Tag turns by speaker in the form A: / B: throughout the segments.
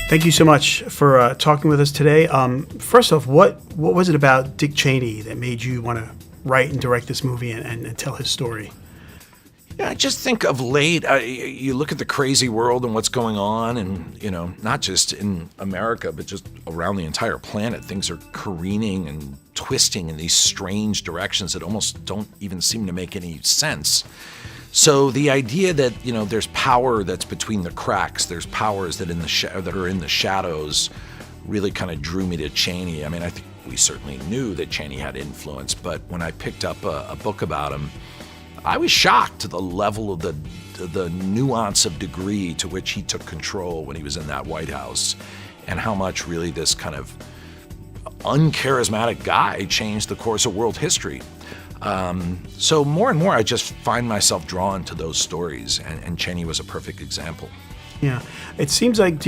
A: Thank you so much for talking with us today. First off, what was it about Dick Cheney that made you want to write and direct this movie and tell his story?
B: Yeah, I just think of late, you look at the crazy world and what's going on, and, not just in America, but just around the entire planet. Things are careening and twisting in these strange directions that almost don't even seem to make any sense. So the idea that, there's power that's between the cracks, there's powers that are in the shadows, really kind of drew me to Cheney. I mean, I think we certainly knew that Cheney had influence, but when I picked up a book about him, I was shocked to the level of the nuance of degree to which he took control when he was in that White House, and how much really this kind of uncharismatic guy changed the course of world history. So more and more, I just find myself drawn to those stories, and Cheney was a perfect example.
A: Yeah, it seems like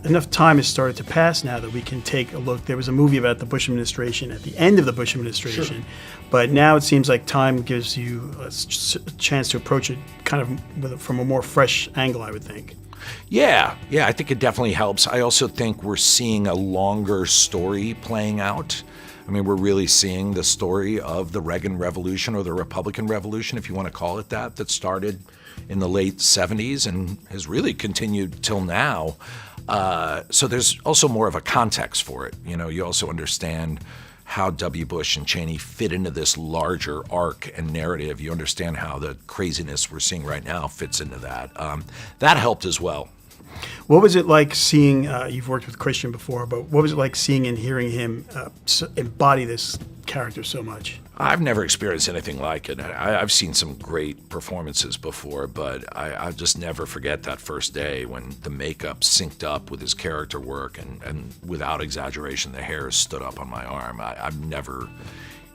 A: enough time has started to pass now that we can take a look. There was a movie about the Bush administration at the end of the Bush administration, sure. But now it seems like time gives you a chance to approach it kind of from a more fresh angle, I would think.
B: Yeah, I think it definitely helps. I also think we're seeing a longer story playing out. I mean, we're really seeing the story of the Reagan Revolution, or the Republican Revolution, if you want to call it that started in the late 70s and has really continued till now. So there's also more of a context for it. You also understand how W. Bush and Cheney fit into this larger arc and narrative. You understand how the craziness we're seeing right now fits into that. That helped as well.
A: What was it like seeing, you've worked with Christian before, but what was it like seeing and hearing him embody this character so much?
B: I've never experienced anything like it. I've seen some great performances before, but I'll just never forget that first day when the makeup synced up with his character work, and without exaggeration, the hair stood up on my arm.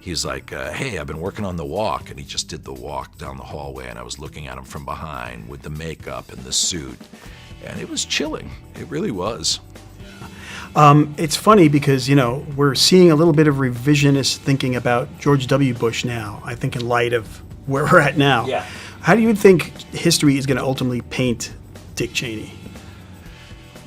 B: He's like, hey, I've been working on the walk, and he just did the walk down the hallway, and I was looking at him from behind with the makeup and the suit. And it was chilling. It really was.
A: It's funny because, we're seeing a little bit of revisionist thinking about George W. Bush now, I think, in light of where we're at now.
B: Yeah.
A: How do you think history is going to ultimately paint Dick Cheney?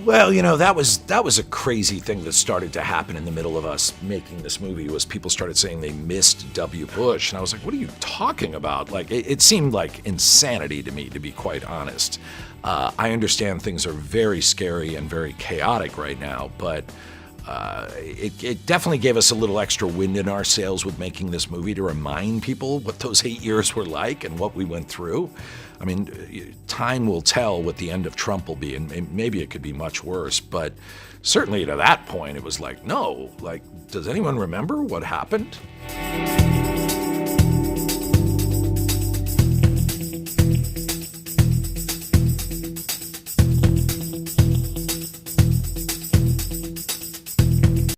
B: Well, that was a crazy thing that started to happen in the middle of us making this movie, was people started saying they missed W. Bush. And I was like, what are you talking about? Like, it seemed like insanity to me, to be quite honest. I understand things are very scary and very chaotic right now, but it definitely gave us a little extra wind in our sails with making this movie, to remind people what those 8 years were like and what we went through. I mean, time will tell what the end of Trump will be, and maybe it could be much worse, but certainly to that point, it was like, no, does anyone remember what happened?